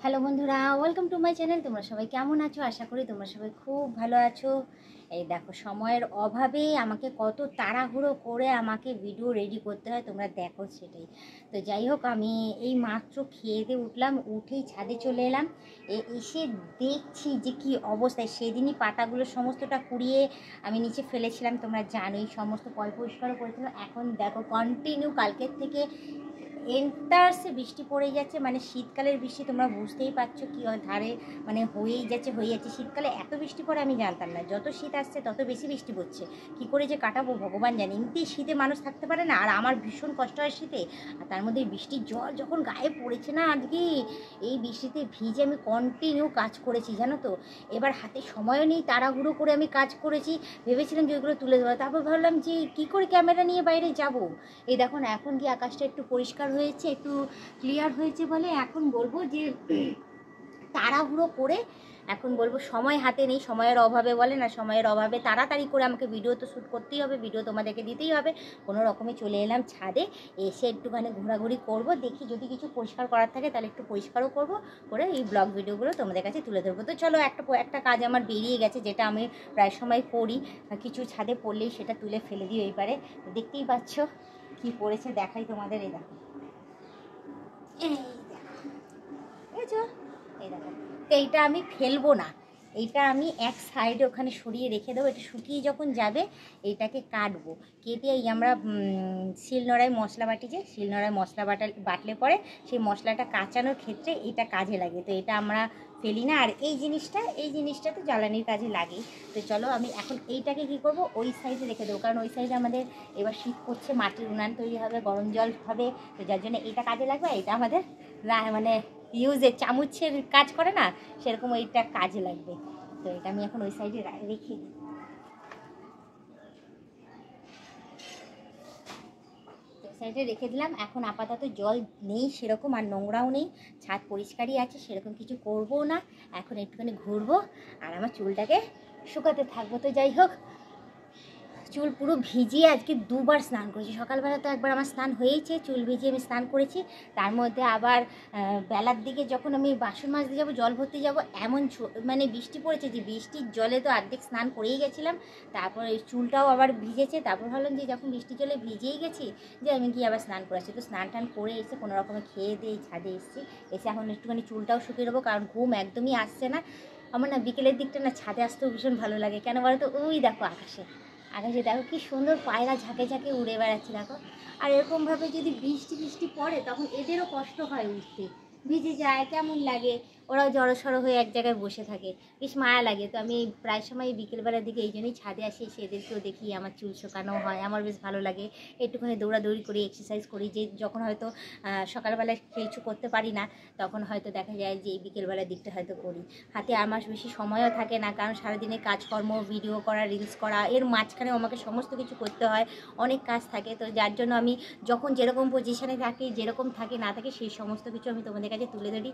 Hello বন্ধুরা, welcome to my channel. তোমরা সবাই কেমন আছো? আশা করি তোমরা সবাই খুব ভালো আছো। এই দেখো, সময়ের অভাবে আমাকে কত তাড়াহুড়ো করে আমাকে ভিডিও রেডি করতে হয়, তোমরা দেখো সেটাই। তো যাই হোক, আমি এই মাত্র খেয়ে দিয়ে উঠলাম, উঠেই ছাদে চলে এলাম। এসে দেখছি যে কি অবস্থায়। সেদিনই পাতাগুলো সমস্তটা কুড়িয়ে আমি নিচে ফেলেছিলাম, তোমরা জানোই, সমস্ত পরিষ্কারও করেছিলাম। এখন দেখো, কন্টিনিউ কালকের থেকে এন্টারসে বৃষ্টি পড়ে যাচ্ছে, মানে শীতকালের বৃষ্টি। তোমরা বুঝতেই পারছো কি ধারে মানে হয়ে যাচ্ছে। শীতকালে এত বৃষ্টি পড়ে আমি জানতাম না, যত শীত আসছে তত বেশি বৃষ্টি পড়ছে। কি করে যে কাটাবো ভগবান জানি। এমনিতেই শীতে মানুষ থাকতে পারে না, আর আমার ভীষণ কষ্ট হয় শীতে। আর তার মধ্যে বৃষ্টির জল যখন গায়ে পড়েছে না আজকে, এই বৃষ্টিতে ভিজে আমি কন্টিনিউ কাজ করেছি, জানো তো। এবার হাতে সময়ও নেই, তাড়াহুড়ো করে আমি কাজ করেছি। ভেবেছিলাম যে ওইগুলো তুলে দেবো, তারপর ভাবলাম যে কী করে ক্যামেরা নিয়ে বাইরে যাব। এই দেখো না, এখন কি আকাশটা একটু পরিষ্কার হয়েছে, একটু ক্লিয়ার হয়েছে বলে এখন বলবো যে তাড়াহুড়ো করে, এখন বলবো সময় হাতে নেই। সময়ের অভাবে বলে না, সময়ের অভাবে তাড়াতাড়ি করে আমাকে ভিডিও তো শ্যুট করতেই হবে, ভিডিও তোমাদেরকে দিতেই হবে। কোনো রকমে চলে এলাম ছাদে, এসে একটুখানি ঘোরাঘুরি করব, দেখি যদি কিছু পরিষ্কার করার থাকে তাহলে একটু পরিষ্কারও করব, করে এই ব্লগ ভিডিওগুলো তোমাদের কাছে তুলে ধরবো। তো চলো, একটা কাজ আমার বেরিয়ে গেছে, যেটা আমি প্রায় সময় করি, কিছু ছাদে পড়লেই সেটা তুলে ফেলে দিই এইবারে। দেখতেই পাচ্ছ কি পড়েছে, দেখাই তোমাদের। এই দেখো, এই দেখো, এই দেখো। তো এইটা আমি ফেলবো না, এইটা আমি এক সাইডে ওখানে সরিয়ে রেখে দেবো। এটা শুকিয়ে যখন যাবে এইটাকে কাটবো, কেটে এই আমরা শিলনোড়ায় মশলা বাটি, যে শিলনোড়ায় মশলা বাটলে পরে সেই মশলাটা কাঁচানোর ক্ষেত্রে এটা কাজে লাগে। তো এটা আমরা ফেলি না। আর এই জিনিসটা তো জ্বালানির কাজে লাগে। তো চলো, আমি এখন এইটাকে কি করব, ওই সাইডে রেখে দেবো, কারণ ওই সাইডে আমাদের এবার শীত করছে, মাটির উনান তৈরি হবে, গরম জল হবে। তো যার জন্য এটা কাজে লাগবে। এটা আমাদের মানে ইউজের চামচের কাজ করে না, সেরকম ওইটা কাজে লাগবে। তো এটা আমি এখন ওই সাইডে রেখে দিই, সাইডে রেখে দিলাম। এখন আপাতত জল নেই সেরকম, আর নোংরাও নেই, ছাদ পরিষ্কারই আছে, সেরকম কিছু করবো না। এখন একটুখানি ঘুরবো আর আমার চুলটাকে শুকাতে থাকবো। তো যাই হোক, চুল পুরো ভিজিয়ে আজকে দুবার স্নান করেছি। সকালবেলা তো একবার আমার স্নান হয়েইছে, চুল ভিজিয়ে আমি স্নান করেছি। তার মধ্যে আবার বেলার দিকে যখন আমি বাসন মাজতে যাবো, জল ভরতে যাবো, এমন মানে বৃষ্টি পড়েছে যে বৃষ্টির জলে তো অর্ধেক স্নান করেই গেছিলাম। তারপর এই চুলটাও আবার ভিজেছে। তারপর ভাবলাম যে যখন বৃষ্টির জলে ভিজেই গেছি, যে আমি গিয়ে আবার স্নান করে আসছি। তো স্নান টান করে এসে কোনো রকমে খেয়ে দিয়ে ছাদে এসেছি। এসে এখন একটুখানি চুলটাও শুকিয়ে দেবো, কারণ ঘুম একদমই আসছে না আমার। না বিকেলের দিকটা না ছাদে আসতেও ভীষণ ভালো লাগে। কেন বলো তো, ওই দেখো আকাশে দেখো কি সুন্দর পায়রা ঝাঁকে ঝাঁকে উড়ে বেড়াচ্ছে দেখো। আর এরকমভাবে যদি বৃষ্টি পড়ে, তখন এদেরও কষ্ট হয় উঠতে, ভিজে যায়, কেমন লাগে। ওরাও জড়সড় হয়ে এক জায়গায় বসে থাকে, বেশ মায়া লাগে। তো আমি প্রায় সময় বিকেলবেলার দিকে এই জন্যই ছাদে আসি, এসে এদেরকেও দেখি, আমার চুল শুকানো হয়, আমার বেশ ভালো লাগে। একটুখানি দৌড়াদৌড়ি করি, এক্সারসাইজ করি। যে যখন হয়তো সকালবেলায় কিছু করতে পারি না, তখন হয়তো দেখা যায় যে এই বিকেলবেলার দিকটা হয়তো করি। হাতে আমার বেশি সময়ও থাকে না, কারণ সারাদিনে কাজকর্ম, ভিডিও করা, রিলস করা, এর মাঝখানেও আমাকে সমস্ত কিছু করতে হয়, অনেক কাজ থাকে। তো যার জন্য আমি যখন যেরকম পজিশানে থাকি, যেরকম থাকি না থাকি, সেই সমস্ত কিছু আমি তোমাদের কাছে তুলে ধরি।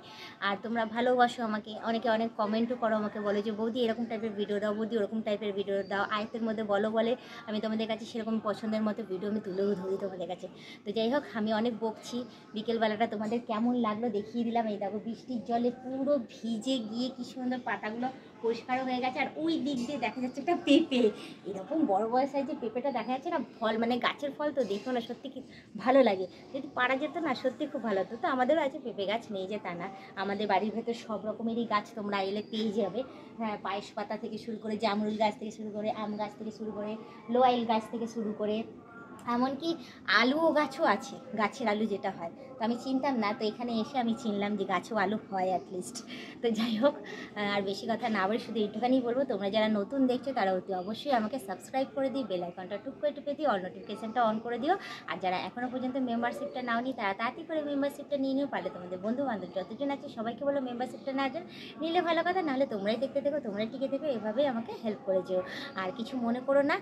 আর তোমরা ভালোবাসো আমাকে, অনেকে অনেক কমেন্টও করো, আমাকে বলে যে বৌদি এরকম টাইপের ভিডিও দাও, বৌদি ওরকম টাইপের ভিডিও দাও, আয়তের মধ্যে বলো বলে আমি তোমাদের কাছে সেরকম পছন্দের মতো ভিডিও আমি তুলেও ধরি তোমাদের কাছে। তো যাই হোক, আমি অনেক বকছি। বিকেলবেলাটা তোমাদের কেমন লাগলো দেখিয়ে দিলাম। এই দেখো, বৃষ্টির জলে পুরো ভিজে গিয়ে কি সুন্দর পাতাগুলো পরিষ্কারও হয়ে গেছে। আর ওই দিক দিয়ে দেখা যাচ্ছে একটা পেঁপে, এরকম বড় বড় সাইজের পেঁপেটা দেখা যাচ্ছে না, ফল মানে গাছের ফল তো দেখো না, সত্যি কি ভালো লাগে। যদি পারা যেত না, সত্যি খুব ভালো হতো। তো আমাদেরও আছে, পেঁপে গাছ নেই যে তা না, আমাদের বাড়ির ভেতর সব রকমেরই গাছ তোমরা এলে পেয়ে যাবে। হ্যাঁ, পায়েস পাতা থেকে শুরু করে, জামরুল গাছ থেকে শুরু করে, আম গাছ থেকে শুরু করে, লোয়াইল গাছ থেকে শুরু করে, এমনকি আলুও গাছও আছে, গাছের আলু যেটা হয়। তো আমি চিনতাম না, তো এখানে এসে আমি চিনলাম যে গাছেও আলু হয় অ্যাটলিস্ট। তো যাই হোক, আর বেশি কথা না বলে শুধু এইটুখানি বলবো, তোমরা যারা নতুন দেখছো তারা অতি অবশ্যই আমাকে সাবস্ক্রাইব করে দিই, বেল আইকনটা টুক করে টিপে দিও, অল নোটিফিকেশানটা অন করে দিও। আর যারা এখনও পর্যন্ত মেম্বারশিপটা নাওনি, তারা তাড়াতাড়ি করে মেম্বারশিপটা নিয়ে নিও। পারলে তোমাদের বন্ধু বান্ধব যতজন আছে সবাইকে বলো মেম্বারশিপটা নেওয়ার জন্য। নিলে ভালো কথা, নাহলে তোমরাই দেখতে দেখো, তোমরাই টিকে দেখো, এভাবেই আমাকে হেল্প করে যেও। আর কিছু মনে করো না,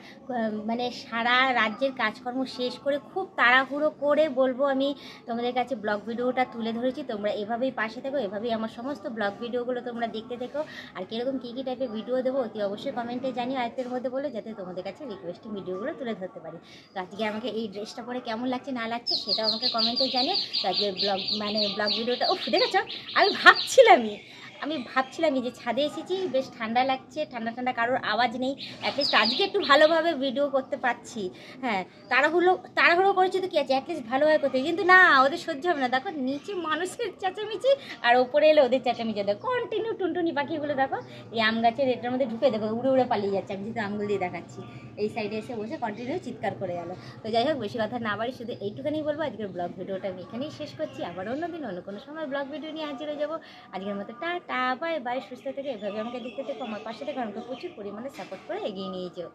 মানে সারা রাজ্যের কাজ কাজকর্ম শেষ করে খুব তাড়াহুড়ো করে বলবো আমি তোমাদের কাছে ব্লগ ভিডিওটা তুলে ধরেছি। তোমরা এভাবেই পাশে থেকো, এভাবেই আমার সমস্ত ব্লগ ভিডিওগুলো তোমরা দেখতে থেকো। আর কীরকম কী কী টাইপের ভিডিও দেবো অতি অবশ্যই কমেন্টে জানিও আয়ত্তের মধ্যে বলে, যাতে তোমাদের কাছে রিকোয়েস্টিং ভিডিওগুলো তুলে ধরতে পারি। তো আজকে আমাকে এই ড্রেসটা পরে কেমন লাগছে না লাগছে সেটাও আমাকে কমেন্টে জানিও। তো আজকে ব্লগ ভিডিওটা দেখেছ, আমি ভাবছিলামই যে ছাদে এসেছি, বেশ ঠান্ডা লাগছে, ঠান্ডা ঠান্ডা, কারোর আওয়াজ নেই, অ্যাটলিস্ট আজকে একটু ভালোভাবে ভিডিও করতে পারছি। হ্যাঁ, তাড়াহুড়ো করেছি তো কী আছে, অ্যাটলিস্ট ভালোভাবে করতে, কিন্তু না, ওদের সহ্য হবে না। দেখো নিচে মানুষের চেঁচামেচি আর ওপরে এলে ওদের চেঁচামেচি। দেখো কন্টিনিউ টুনটুনি পাখিগুলো দেখো এই আম গাছের এটার মধ্যে ঢুকে দেখো উড়ে উড়ে পালিয়ে যাচ্ছে। আমি যেহেতু আঙুল দিয়ে দেখাচ্ছি, এই সাইডে এসে বসে কন্টিনিউ চিৎকার করে গেল। তো যাই হোক, বেশি কথা না বাড়ি, শুধু এইটুখানি বলবো, আজকের ব্লগ ভিডিওটা আমি এখানেই শেষ করছি। আবার অন্যদিন অন্য কোনো সময় ব্লগ ভিডিও নিয়ে হাজির হয়ে যাবো। আজকের মতো টাটা, বাই বাই, সুস্থ থেকে এভাবে আমাকে দেখতে থেকো, আমার পাশে থেকে আমাকে প্রচুর পরিমাণে সাপোর্ট করে এগিয়ে নিয়ে যেও।